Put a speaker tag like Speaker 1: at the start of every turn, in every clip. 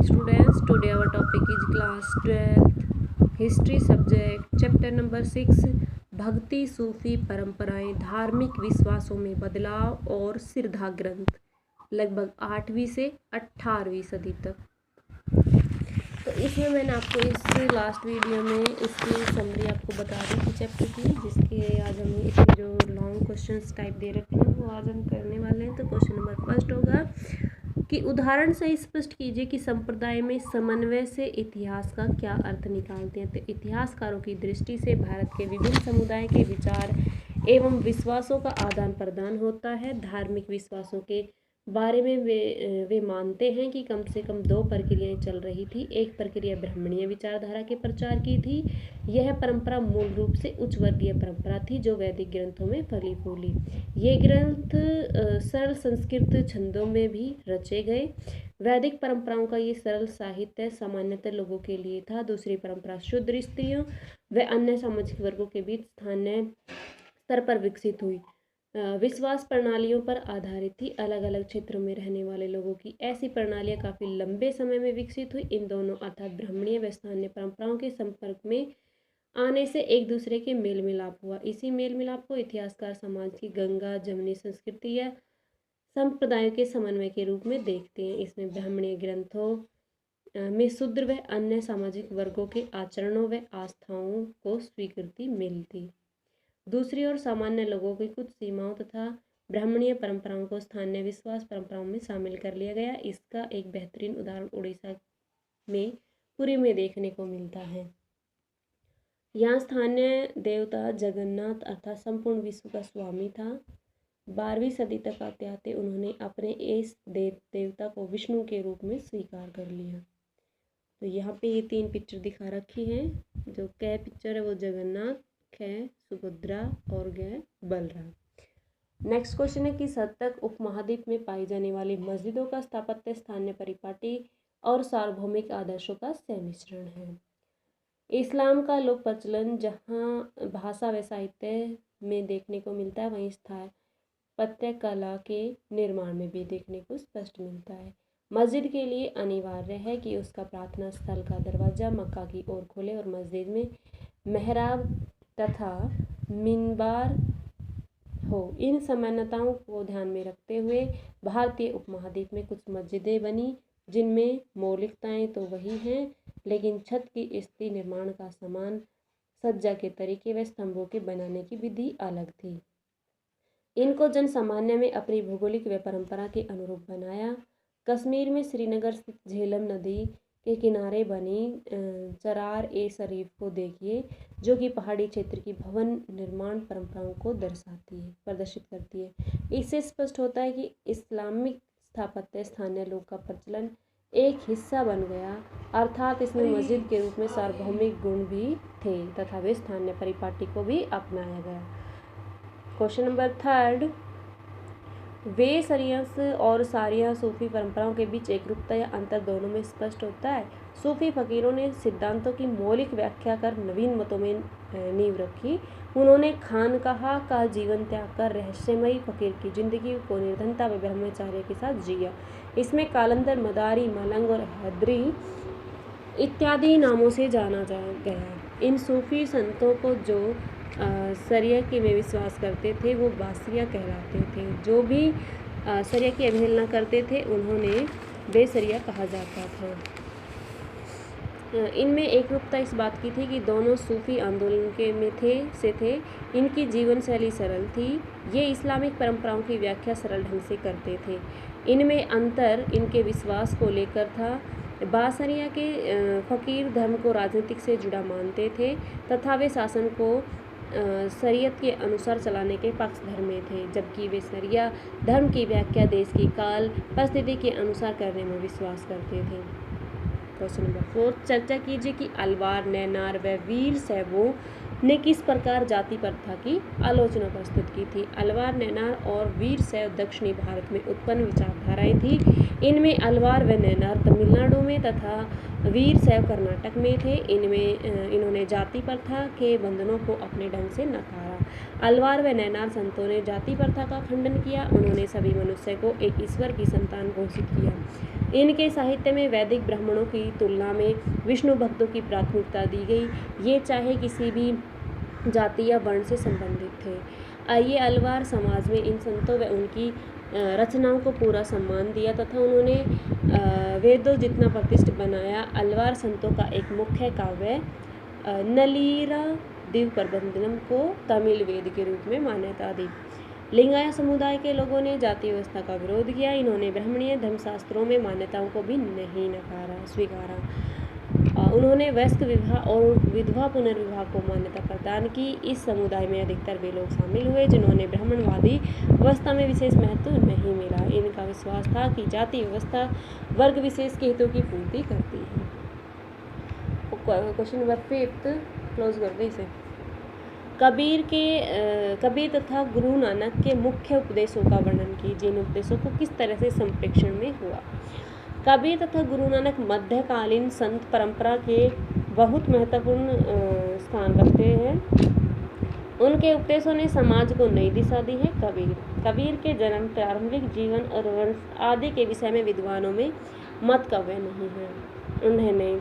Speaker 1: students, today our topic is class 12th history subject chapter number 6 भक्ति सूफी परंपराएं धार्मिक विश्वासों में बदलाव और सिरधा ग्रंथ लगभग 8वीं से 18वीं सदी तक। तो इसमें मैंने आपको इस लास्ट वीडियो में इसकी समरी आपको बता दी थी चैप्टर की, जिसके आज हम इसके जो लॉन्ग क्वेश्चंस टाइप दे रखे हैं वो आज हम करने वाले हैं। तो क्वेश्चन नंबर फर्स्ट होगा कि उदाहरण से स्पष्ट कीजिए कि संप्रदाय में समन्वय से इतिहास का क्या अर्थ निकालते हैं। तो इतिहासकारों की दृष्टि से भारत के विभिन्न समुदाय के विचार एवं विश्वासों का आदान प्रदान होता है। धार्मिक विश्वासों के बारे में वे मानते हैं कि कम से कम दो प्रक्रियाएं चल रही थी। एक प्रक्रिया ब्राह्मणीय विचारधारा के प्रचार की थी। यह परंपरा मूल रूप से उच्च वर्गीय परंपरा थी जो वैदिक ग्रंथों में फली फूली। ये ग्रंथ सरल संस्कृत छंदों में भी रचे गए। वैदिक परंपराओं का ये सरल साहित्य सामान्यतः लोगों के लिए था। दूसरी परंपरा शूद्र स्त्रियों व अन्य सामाजिक वर्गों के बीच स्थानीय स्तर पर विकसित हुई। विश्वास प्रणालियों पर आधारित थी। अलग अलग क्षेत्रों में रहने वाले लोगों की ऐसी प्रणालियां काफ़ी लंबे समय में विकसित हुई। इन दोनों अर्थात ब्राह्मणीय व स्थानीय परंपराओं के संपर्क में आने से एक दूसरे के मेल मिलाप हुआ। इसी मेल मिलाप को इतिहासकार समाज की गंगा जमनी संस्कृति या संप्रदायों के समन्वय के रूप में देखते हैं। इसमें ब्राह्मणीय ग्रंथों में शूद्र व अन्य सामाजिक वर्गों के आचरणों व आस्थाओं को स्वीकृति मिलती। दूसरी ओर सामान्य लोगों की कुछ सीमाओं तथा ब्राह्मणीय परंपराओं को स्थानीय विश्वास परंपराओं में शामिल कर लिया गया। इसका एक बेहतरीन उदाहरण उड़ीसा में पुरी में देखने को मिलता है। यहाँ स्थानीय देवता जगन्नाथ अर्थात संपूर्ण विश्व का स्वामी था। 12वीं सदी तक आते आते उन्होंने अपने इस देवता को विष्णु के रूप में स्वीकार कर लिया। तो यहाँ पे ये 3 पिक्चर दिखा रखी हैं। जो कै पिक्चर है वो जगन्नाथ, कै सुभद्रा और गै बलराम। नेक्स्ट क्वेश्चन है किस हद तक उपमहाद्वीप में पाई जाने वाली मस्जिदों का स्थापत्य स्थानीय परिपाटी और सार्वभौमिक आदर्शों का सम्मिश्रण है। इस्लाम का लोक प्रचलन जहाँ भाषा व साहित्य में देखने को मिलता है, वहीं स्थापत्य कला के निर्माण में भी देखने को स्पष्ट मिलता है। मस्जिद के लिए अनिवार्य है कि उसका प्रार्थना स्थल का दरवाज़ा मक्का की ओर खोले और मस्जिद में मेहराब तथा मिनबार हो। इन समानताओं को ध्यान में रखते हुए भारतीय उपमहाद्वीप में कुछ मस्जिदें बनी जिनमें मौलिकताएं तो वही हैं, लेकिन छत की स्थिति, निर्माण का सामान, सज्जा के तरीके व स्तंभों के बनाने की विधि अलग थी। इनको जन सामान्य में अपनी भौगोलिक व परंपरा के अनुरूप बनाया। कश्मीर में श्रीनगर स्थित झेलम नदी के किनारे बनी चरार ए शरीफ को देखिए, जो कि पहाड़ी क्षेत्र की भवन निर्माण परंपराओं को प्रदर्शित करती है। इससे स्पष्ट होता है कि इस्लामिक स्थापत्य स्थानीय लोक का प्रचलन एक हिस्सा बन गया, अर्थात इसमें मस्जिद के रूप में सार्वभौमिक गुण भी थे तथा वे स्थानीय परिपाटी को भी अपनाया गया। क्वेश्चन नंबर 3 वे सरियस और सारिया सूफी परंपराओं के बीच एकरूपता या अंतर दोनों में स्पष्ट होता है। सूफी फकीरों ने सिद्धांतों की मौलिक व्याख्या कर नवीन मतों में नींव रखी। उन्होंने खानकाहा का जीवन त्याग कर रहस्यमयी फकीर की जिंदगी को निर्धनता व ब्रह्मचर्य के साथ जिया। इसमें कालंदर, मदारी, मलंग और हैदरी इत्यादि नामों से जाना गया। इन सूफी संतों को जो सरिया के में विश्वास करते थे वो बासिया कहलाते थे। जो भी सरिया की अवहेलना करते थे उन्होंने बेसरिया कहा जाता था। इनमें एकरूपता इस बात की थी कि दोनों सूफी आंदोलन के में थे। इनकी जीवन शैली सरल थी। ये इस्लामिक परंपराओं की व्याख्या सरल ढंग से करते थे। इनमें अंतर इनके विश्वास को लेकर था। बासरिया के फकीर धर्म को राजनीतिक से जुड़ा मानते थे तथा वे शासन को शरीयत के अनुसार चलाने के पक्षधर में थे, जबकि वे शरिया धर्म की व्याख्या देश की काल परिस्थिति के अनुसार करने में विश्वास करते थे। क्वेश्चन नंबर 4 चर्चा कीजिए कि अलवार, नैनार व वीर शैवों ने किस प्रकार जाति प्रथा की आलोचना प्रस्तुत की थी। अलवार, नैनार और वीर शैव दक्षिणी भारत में उत्पन्न विचारधाराएं थी। इनमें अलवार व नैनार तमिलनाडु में तथा वीर शैव कर्नाटक में थे। इन्होंने जाति प्रथा के बंधनों को अपने ढंग से नकारा। अलवार व नैनार संतों ने जाति प्रथा का खंडन किया। उन्होंने सभी मनुष्य को एक ईश्वर की संतान घोषित किया। इनके साहित्य में वैदिक ब्राह्मणों की तुलना में विष्णु भक्तों की प्राथमिकता दी गई, ये चाहे किसी भी जाति या वर्ण से संबंधित थे। आइए अलवार समाज में इन संतों व उनकी रचनाओं को पूरा सम्मान दिया तथा उन्होंने वेदों जितना प्रतिष्ठित बनाया। अलवार संतों का एक मुख्य काव्य नलीरा दिव्य प्रबंधनम को तमिल वेद के रूप में मान्यता दी। लिंगायत समुदाय के लोगों ने जाति व्यवस्था का विरोध किया। इन्होंने ब्राह्मणीय धर्मशास्त्रों में मान्यताओं को भी नहीं स्वीकारा। उन्होंने वयस्क विवाह और विधवा पुनर्विवाह को मान्यता प्रदान की। इस समुदाय में अधिकतर वे लोग शामिल हुए जिन्होंने ब्राह्मणवादी व्यवस्था में विशेष महत्व नहीं मिला। इनका विश्वास था कि जाति व्यवस्था वर्ग विशेष के हितों की पूर्ति करती है। क्वेश्चन नंबर 5 क्लोज कर दे इसे। कबीर तथा गुरु नानक के मुख्य उपदेशों का वर्णन कीजिए। इन उपदेशों को किस तरह से संप्रेषण में हुआ। कबीर तथा गुरु नानक मध्यकालीन संत परंपरा के बहुत महत्वपूर्ण स्थान रखते हैं। उनके उपदेशों ने समाज को नई दिशा दी है। कबीर के जन्म, प्रारंभिक जीवन और वंश आदि के विषय में विद्वानों में मत कव्य नहीं है। उन्होंने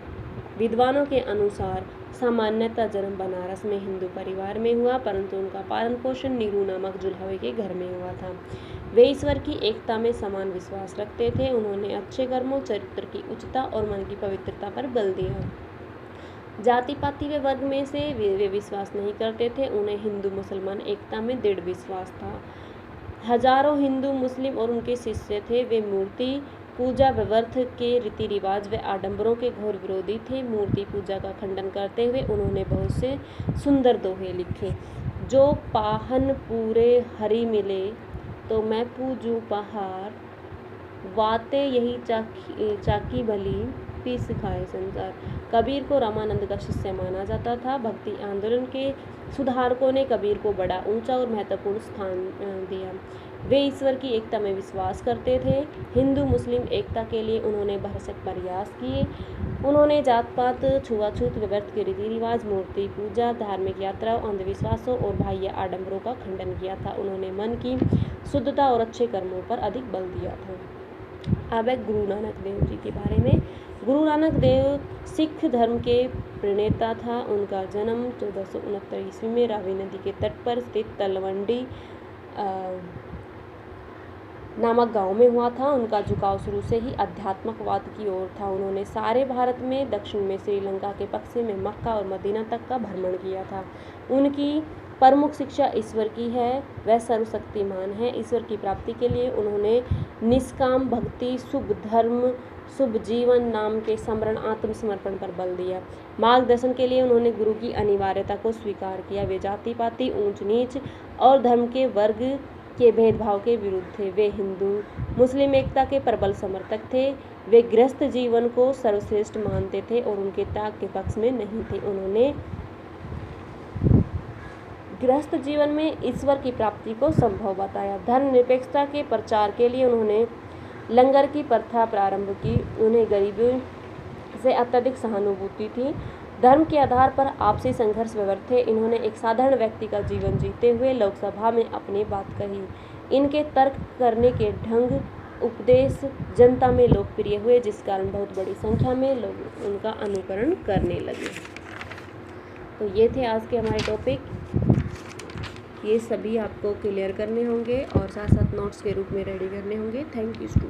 Speaker 1: विद्वानों के अनुसार सामान्यतः जन्म बनारस में हिंदू परिवार में हुआ, परंतु उनका पालन पोषण नीरू नामक जुल्हवे के घर में हुआ था। वे ईश्वर की एकता में समान विश्वास रखते थे। उन्होंने अच्छे कर्मों, चरित्र की उच्चता और मन की पवित्रता पर बल दिया। जाति पाति व वर्ग में से वे विश्वास नहीं करते थे। उन्हें हिंदू मुसलमान एकता में दृढ़ विश्वास था। हजारों हिंदू, मुस्लिम और उनके शिष्य थे। वे मूर्ति पूजा व्यर्थ के रीति रिवाज व आडंबरों के घोर विरोधी थे। मूर्ति पूजा का खंडन करते हुए उन्होंने बहुत से सुंदर दोहे लिखे। जो पाहन पूरे हरि मिले तो मैं पूजू पहाड़, वाते यही चाकी भली पीस खाए संसार। कबीर को रामानंद का शिष्य माना जाता था। भक्ति आंदोलन के सुधारकों ने कबीर को बड़ा ऊंचा और महत्वपूर्ण स्थान दिया। वे ईश्वर की एकता में विश्वास करते थे। हिंदू मुस्लिम एकता के लिए उन्होंने भरसक प्रयास किए। उन्होंने जात पात, छुआछूत, व्यर्थ के रीति रिवाज, मूर्ति पूजा, धार्मिक यात्राओं, अंधविश्वासों और बाह्य आडंबरों का खंडन किया था। उन्होंने मन की शुद्धता और अच्छे कर्मों पर अधिक बल दिया था। अब एक गुरु नानक देव जी के बारे में। गुरु नानक देव सिख धर्म के प्रणेता था। उनका जन्म 1469 ईस्वी में रावी नदी के तट पर स्थित तलवंडी नामक गांव में हुआ था। उनका झुकाव शुरू से ही आध्यात्मिकवाद की ओर था। उन्होंने सारे भारत में, दक्षिण में श्रीलंका के पश्चिम में मक्का और मदीना तक का भ्रमण किया था। उनकी प्रमुख शिक्षा ईश्वर की है। वह सर्वशक्तिमान है। ईश्वर की प्राप्ति के लिए उन्होंने निष्काम भक्ति, शुभ धर्म, शुभ जीवन, नाम के स्मरण, आत्मसमर्पण पर बल दिया। मार्गदर्शन के लिए उन्होंने गुरु की अनिवार्यता को स्वीकार किया। वे जाति पाति, ऊंच नीच और धर्म के वर्ग के भेदभाव के विरुद्ध थे। वे हिंदू मुस्लिम एकता के प्रबल समर्थक थे। वे गृहस्थ जीवन को सर्वश्रेष्ठ मानते थे और उनके त्याग के पक्ष में नहीं थे। उन्होंने गृहस्थ जीवन में ईश्वर की प्राप्ति को संभव बताया। धर्मनिरपेक्षता के प्रचार के लिए उन्होंने लंगर की प्रथा प्रारंभ की। उन्हें गरीबों से अत्यधिक सहानुभूति थी। धर्म के आधार पर आपसी संघर्ष व्यर्थ थे। इन्होंने एक साधारण व्यक्ति का जीवन जीते हुए लोकसभा में अपनी बात कही। इनके तर्क करने के ढंग, उपदेश जनता में लोकप्रिय हुए, जिस कारण बहुत बड़ी संख्या में लोग उनका अनुकरण करने लगे। तो ये थे आज के हमारे टॉपिक। ये सभी आपको क्लियर करने होंगे और साथ साथ नोट्स के रूप में रेडी करने होंगे। Thank you student.